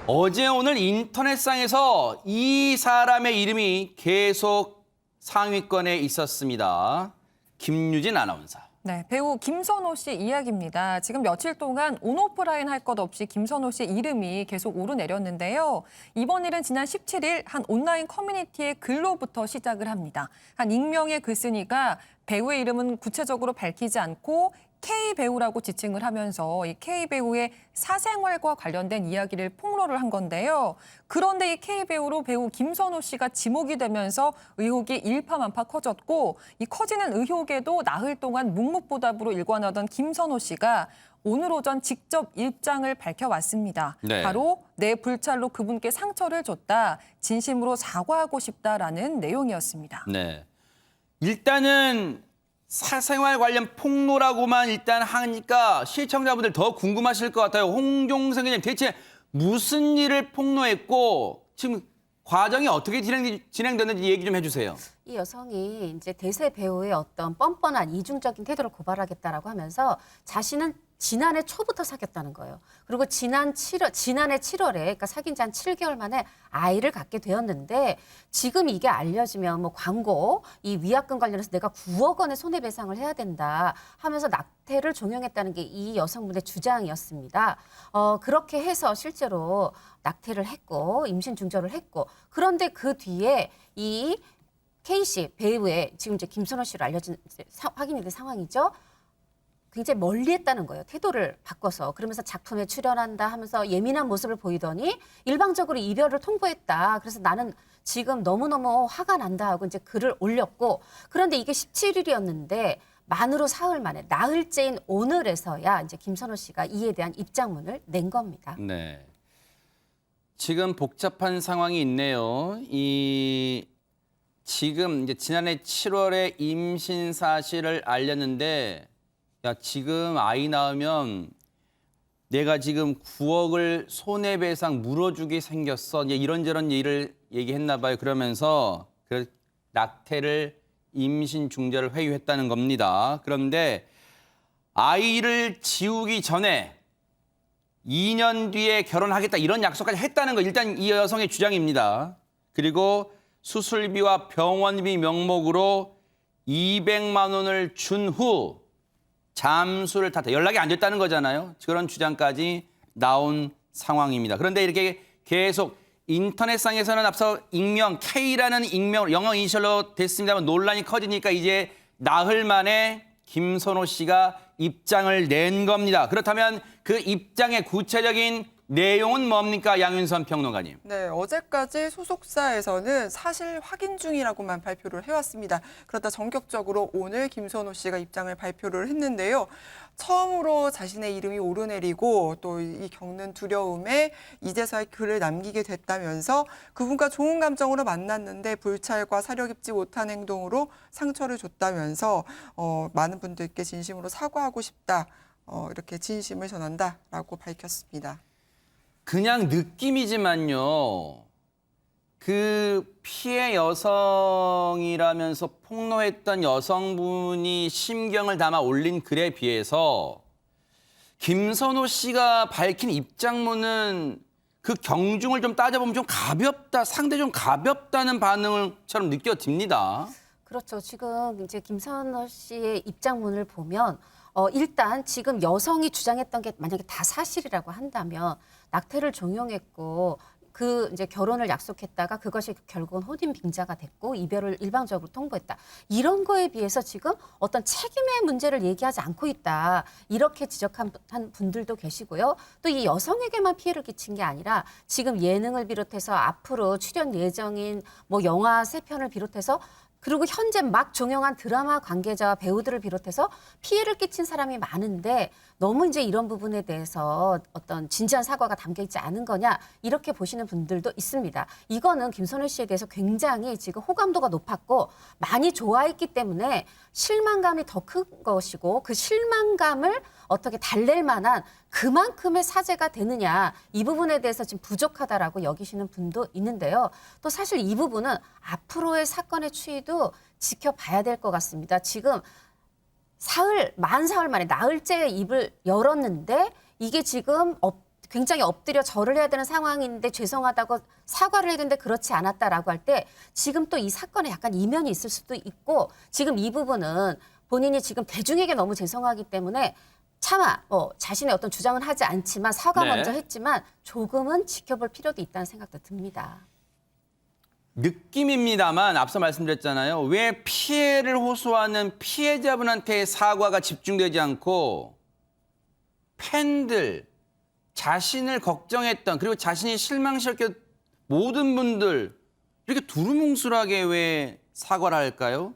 어제 오늘 인터넷상에서 이 사람의 이름이 계속 상위권에 있었습니다. 김유진 아나운서. 네, 배우 김선호 씨 이야기입니다. 지금 며칠 동안 온오프라인 할 것 없이 김선호 씨 이름이 계속 오르내렸는데요. 이번 일은 지난 17일 한 온라인 커뮤니티의 글로부터 시작을 합니다. 한 익명의 글쓴이가 배우의 이름은 구체적으로 밝히지 않고 K배우라고 지칭을 하면서 이 K배우의 사생활과 관련된 이야기를 폭로를 한 건데요. 그런데 이 K배우로 배우 김선호 씨가 지목이 되면서 의혹이 일파만파 커졌고 이 커지는 의혹에도 나흘 동안 묵묵부답으로 일관하던 김선호 씨가 오늘 오전 직접 입장을 밝혀왔습니다. 네. 바로 내 불찰로 그분께 상처를 줬다, 진심으로 사과하고 싶다라는 내용이었습니다. 네. 일단은 사생활 관련 폭로라고만 일단 하니까 시청자분들 더 궁금하실 것 같아요. 홍종선 기자님 대체 무슨 일을 폭로했고 지금 과정이 어떻게 진행됐는지 얘기 좀 해주세요. 이 여성이 이제 대세 배우의 어떤 뻔뻔한 이중적인 태도를 고발하겠다라고 하면서 자신은 지난해 초부터 사귀었다는 거예요. 그리고 지난해 7월에, 그러니까 사귄 지 한 7개월 만에 아이를 갖게 되었는데 지금 이게 알려지면 뭐 광고, 이 위약금 관련해서 내가 9억 원의 손해배상을 해야 된다 하면서 낙태를 종용했다는 게 이 여성분의 주장이었습니다. 그렇게 해서 실제로 낙태를 했고 임신 중절을 했고 그런데 그 뒤에 이 K씨 배우의 지금 이제 김선호 씨로 알려진 확인이 된 상황이죠. 굉장히 멀리했다는 거예요. 태도를 바꿔서. 그러면서 작품에 출연한다 하면서 예민한 모습을 보이더니 일방적으로 이별을 통보했다. 그래서 나는 지금 너무너무 화가 난다 하고 이제 글을 올렸고 그런데 이게 17일이었는데 만으로 사흘 만에 나흘째인 오늘에서야 이제 김선호 씨가 이에 대한 입장문을 낸 겁니다. 네. 지금 복잡한 상황이 있네요. 지금 이제 지난해 7월에 임신 사실을 알렸는데 야, 지금 아이 낳으면 내가 지금 9억을 손해배상 물어주게 생겼어. 이제 이런저런 일을 얘기했나 봐요. 그러면서 그 낙태를 임신 중절을 회유했다는 겁니다. 그런데 아이를 지우기 전에 2년 뒤에 결혼하겠다 이런 약속까지 했다는 거 일단 이 여성의 주장입니다. 그리고 수술비와 병원비 명목으로 200만 원을 준 후 잠수를 탔다. 연락이 안 됐다는 거잖아요. 그런 주장까지 나온 상황입니다. 그런데 이렇게 계속 인터넷상에서는 앞서 익명 K라는 익명 영어 이니셜로 됐습니다만 논란이 커지니까 이제 나흘 만에 김선호 씨가 입장을 낸 겁니다. 그렇다면 그 입장의 구체적인 내용은 뭡니까? 양윤선 평론가님. 네, 어제까지 소속사에서는 사실 확인 중이라고만 발표를 해왔습니다. 그러다 전격적으로 오늘 김선호 씨가 입장을 발표를 했는데요. 처음으로 자신의 이름이 오르내리고 또 이 겪는 두려움에 이제서야 글을 남기게 됐다면서 그분과 좋은 감정으로 만났는데 불찰과 사려 깊지 못한 행동으로 상처를 줬다면서 많은 분들께 진심으로 사과하고 싶다. 이렇게 진심을 전한다라고 밝혔습니다. 그냥 느낌이지만요. 그 피해 여성이라면서 폭로했던 여성분이 심경을 담아 올린 글에 비해서 김선호 씨가 밝힌 입장문은 그 경중을 좀 따져보면 좀 가볍다, 상대 좀 가볍다는 반응처럼 느껴집니다. 그렇죠. 지금 이제 김선호 씨의 입장문을 보면 일단 지금 여성이 주장했던 게 만약에 다 사실이라고 한다면 낙태를 종용했고 그 이제 결혼을 약속했다가 그것이 결국은 혼인 빙자가 됐고 이별을 일방적으로 통보했다. 이런 거에 비해서 지금 어떤 책임의 문제를 얘기하지 않고 있다. 이렇게 지적한 분들도 계시고요. 또 이 여성에게만 피해를 끼친 게 아니라 지금 예능을 비롯해서 앞으로 출연 예정인 뭐 영화 3편을 비롯해서 그리고 현재 막 종영한 드라마 관계자와 배우들을 비롯해서 피해를 끼친 사람이 많은데 너무 이제 이런 부분에 대해서 어떤 진지한 사과가 담겨 있지 않은 거냐 이렇게 보시는 분들도 있습니다. 이거는 김선호 씨에 대해서 굉장히 지금 호감도가 높았고 많이 좋아했기 때문에 실망감이 더 큰 것이고 그 실망감을 어떻게 달랠 만한 그만큼의 사죄가 되느냐 이 부분에 대해서 지금 부족하다라고 여기시는 분도 있는데요. 또 사실 이 부분은 앞으로의 사건의 추이도 지켜봐야 될 것 같습니다. 지금 만 사흘 만에 나흘째 입을 열었는데 이게 지금 굉장히 엎드려 절을 해야 되는 상황인데 죄송하다고 사과를 해야 되는데 그렇지 않았다라고 할 때 지금 또 이 사건에 약간 이면이 있을 수도 있고 지금 이 부분은 본인이 지금 대중에게 너무 죄송하기 때문에 차마 자신의 어떤 주장은 하지 않지만 사과 네. 먼저 했지만 조금은 지켜볼 필요도 있다는 생각도 듭니다. 느낌입니다만 앞서 말씀드렸잖아요. 왜 피해를 호소하는 피해자분한테 사과가 집중되지 않고 팬들, 자신을 걱정했던 그리고 자신이 실망시켰던 모든 분들 이렇게 두루뭉술하게 왜 사과를 할까요?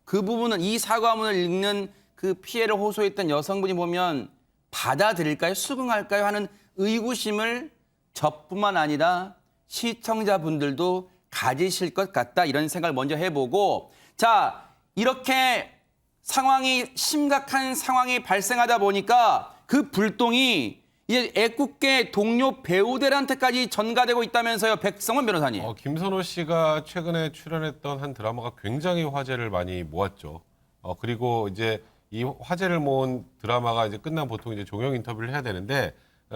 그 부분은 이 사과문을 읽는 그 피해를 호소했던 여성분이 보면 받아들일까요? 수긍할까요? 하는 의구심을 저뿐만 아니라 시청자분들도 가지실 것 같다 이런 생각을 먼저 해보고 자 이렇게 상황이 심각한 상황이 발생하다 보니까 그 불똥이 이제 애국계 동료 배우들한테까지 전가되고 있다면서요, 백성원 변호사님. 김선호 씨가 최근에 출연했던 한 드라마가 굉장히 화제를 많이 모았죠. 그리고 이제 이 화제를 모은 드라마가 이제 끝나면 보통 이제 종영 인터뷰를 해야 되는데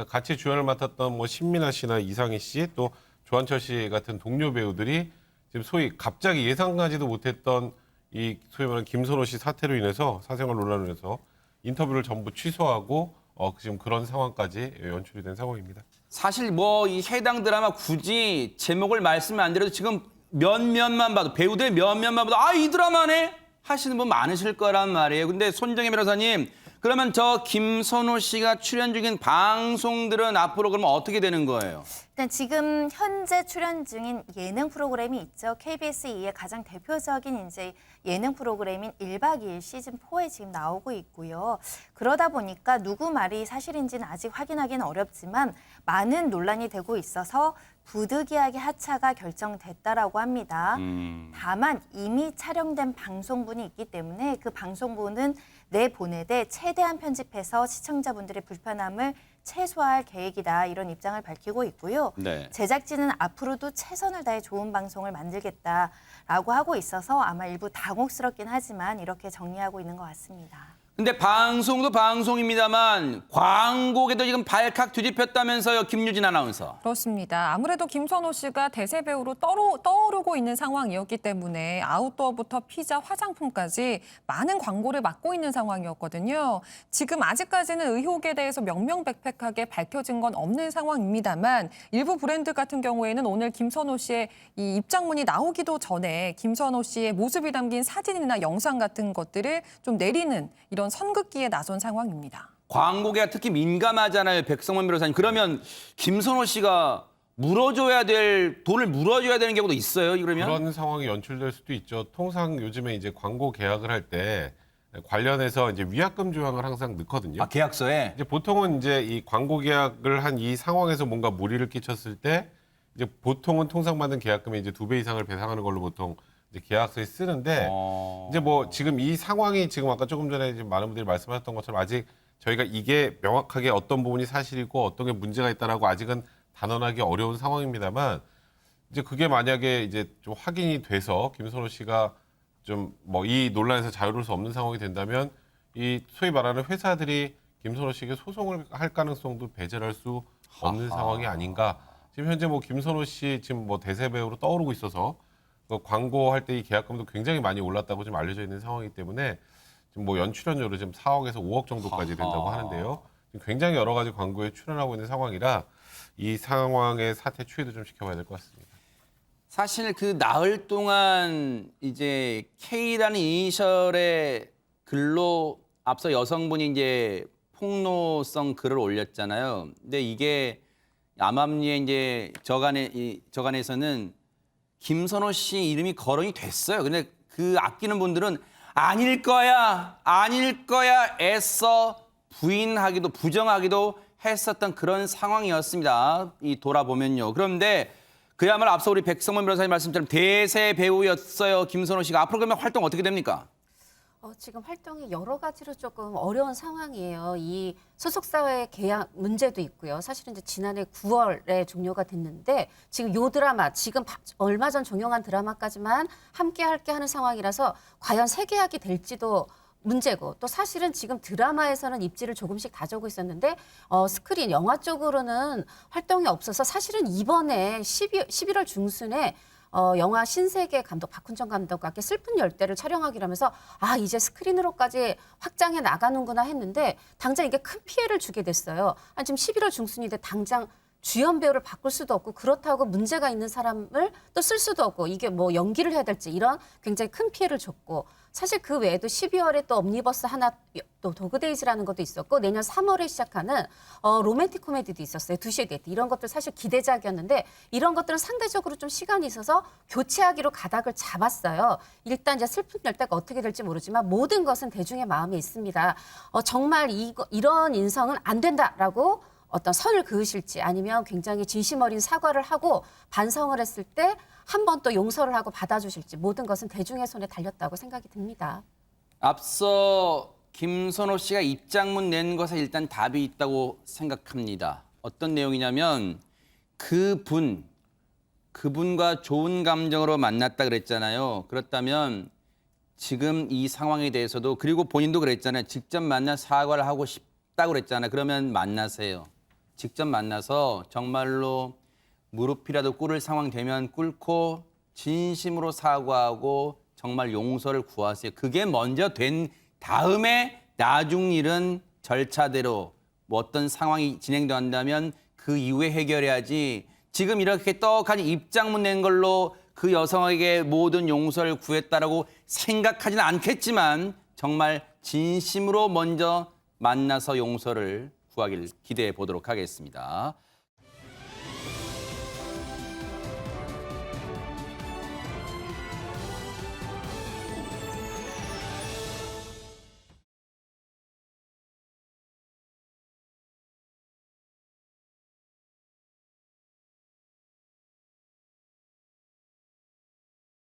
같이 주연을 맡았던 뭐 신민아 씨나 이상희 씨 또 조한철 씨 같은 동료 배우들이 지금 소위 갑자기 예상하지도 못했던 이 소위 말하는 김선호 씨 사태로 인해서 사생활 논란으로 인해서 인터뷰를 전부 취소하고 지금 그런 상황까지 연출이 된 상황입니다. 사실 뭐 이 해당 드라마 굳이 제목을 말씀 안 드려도 지금 몇몇만 봐도 배우들 몇몇만 봐도 아 이 드라마네 하시는 분 많으실 거란 말이에요. 근데 손정혜 변호사님 그러면 저 김선호 씨가 출연 중인 방송들은 앞으로 그러면 어떻게 되는 거예요? 일단 지금 현재 출연 중인 예능 프로그램이 있죠. KBS 2의 가장 대표적인 이제 예능 프로그램인 1박 2일 시즌 4에 지금 나오고 있고요. 그러다 보니까 누구 말이 사실인지는 아직 확인하기는 어렵지만 많은 논란이 되고 있어서 부득이하게 하차가 결정됐다라고 합니다. 다만 이미 촬영된 방송분이 있기 때문에 그 방송분은 내보내되 최대한 편집해서 시청자분들의 불편함을 최소화할 계획이다 이런 입장을 밝히고 있고요. 네. 제작진은 앞으로도 최선을 다해 좋은 방송을 만들겠다라고 하고 있어서 아마 일부 당혹스럽긴 하지만 이렇게 정리하고 있는 것 같습니다. 근데 방송도 방송입니다만 광고에도 지금 발칵 뒤집혔다면서요, 김유진 아나운서. 그렇습니다. 아무래도 김선호 씨가 대세 배우로 떠오르고 있는 상황이었기 때문에 아웃도어부터 피자, 화장품까지 많은 광고를 맡고 있는 상황이었거든요. 지금 아직까지는 의혹에 대해서 명명백백하게 밝혀진 건 없는 상황입니다만 일부 브랜드 같은 경우에는 오늘 김선호 씨의 이 입장문이 나오기도 전에 김선호 씨의 모습이 담긴 사진이나 영상 같은 것들을 좀 내리는 이런 선긋기에 나선 상황입니다. 광고계가 특히 민감하잖아요, 백성원 변호사님. 그러면 김선호 씨가 돈을 물어줘야 되는 경우도 있어요, 그러면? 그런 상황이 연출될 수도 있죠. 통상 요즘에 이제 광고 계약을 할 때 관련해서 이제 위약금 조항을 항상 넣거든요. 아, 계약서에? 이제 보통은 이제 이 광고 계약을 한 이 상황에서 뭔가 무리를 끼쳤을 때 이제 보통은 통상 받는 계약금의 이제 2배 이상을 배상하는 걸로 보통 이제 계약서에 쓰는데 이제 뭐 지금 이 상황이 지금 아까 조금 전에 이제 많은 분들이 말씀하셨던 것처럼 아직 저희가 이게 명확하게 어떤 부분이 사실이고 어떤 게 문제가 있다라고 아직은 단언하기 어려운 상황입니다만 이제 그게 만약에 이제 좀 확인이 돼서 김선호 씨가 좀 뭐 이 논란에서 자유로울 수 없는 상황이 된다면 이 소위 말하는 회사들이 김선호 씨에게 소송을 할 가능성도 배제할 수 없는 상황이 아닌가. 지금 현재 뭐 김선호 씨 지금 뭐 대세 배우로 떠오르고 있어서 그 광고할 때 이 계약금도 굉장히 많이 올랐다고 지금 알려져 있는 상황이기 때문에 지금 뭐 연출연료로 지금 4억에서 5억 정도까지 된다고 하는데요. 지금 굉장히 여러 가지 광고에 출연하고 있는 상황이라 이 상황의 사태 추이도 좀 지켜봐야 될 것 같습니다. 사실 그 나흘 동안 이제 K라는 이니셜의 글로 앞서 여성분이 이제 폭로성 글을 올렸잖아요. 근데 이게 암암리에 이제 저간에서는 김선호 씨 이름이 거론이 됐어요. 근데 그 아끼는 분들은 아닐 거야 애써 부인하기도 부정하기도 했었던 그런 상황이었습니다. 이 돌아보면요. 그런데 그야말로 앞서 우리 백성원 변호사님 말씀처럼 대세 배우였어요. 김선호 씨가 앞으로 그러면 활동 어떻게 됩니까? 지금 활동이 여러 가지로 조금 어려운 상황이에요. 이 소속사와의 계약 문제도 있고요. 사실은 이제 지난해 9월에 종료가 됐는데 지금 요 드라마 지금 얼마 전 종영한 드라마까지만 함께 할게 하는 상황이라서 과연 재계약이 될지도 문제고 또 사실은 지금 드라마에서는 입지를 조금씩 다져오고 있었는데 스크린 영화 쪽으로는 활동이 없어서 사실은 이번에 11월 중순에 영화 신세계 감독 박훈정 감독과 함께 슬픈 열대를 촬영하기로 하면서 이제 스크린으로까지 확장해 나가는구나 했는데 당장 이게 큰 피해를 주게 됐어요. 지금 11월 중순인데 당장 주연 배우를 바꿀 수도 없고 그렇다고 문제가 있는 사람을 또 쓸 수도 없고 이게 뭐 연기를 해야 될지 이런 굉장히 큰 피해를 줬고 사실 그 외에도 12월에 또 옴니버스 하나 또 도그데이즈라는 것도 있었고 내년 3월에 시작하는 로맨틱 코미디도 있었어요. 2시의 데이트 이런 것들 사실 기대작이었는데 이런 것들은 상대적으로 좀 시간이 있어서 교체하기로 가닥을 잡았어요. 일단 이제 슬픈 열대가 어떻게 될지 모르지만 모든 것은 대중의 마음에 있습니다. 정말 이런 인성은 안 된다라고 어떤 선을 그으실지 아니면 굉장히 진심 어린 사과를 하고 반성을 했을 때 한 번 또 용서를 하고 받아주실지 모든 것은 대중의 손에 달렸다고 생각이 듭니다. 앞서 김선호 씨가 입장문 낸 것에 일단 답이 있다고 생각합니다. 어떤 내용이냐면 그분과 좋은 감정으로 만났다 그랬잖아요. 그렇다면 지금 이 상황에 대해서도 그리고 본인도 그랬잖아요. 직접 만나 사과를 하고 싶다고 그랬잖아요. 그러면 만나세요. 직접 만나서 정말로 무릎이라도 꿇을 상황 되면 꿇고 진심으로 사과하고 정말 용서를 구하세요. 그게 먼저 된 다음에 나중 일은 절차대로 뭐 어떤 상황이 진행된다면 그 이후에 해결해야지 지금 이렇게 떡하니 입장문 낸 걸로 그 여성에게 모든 용서를 구했다라고 생각하지는 않겠지만 정말 진심으로 먼저 만나서 용서를 구하길 기대해 보도록 하겠습니다.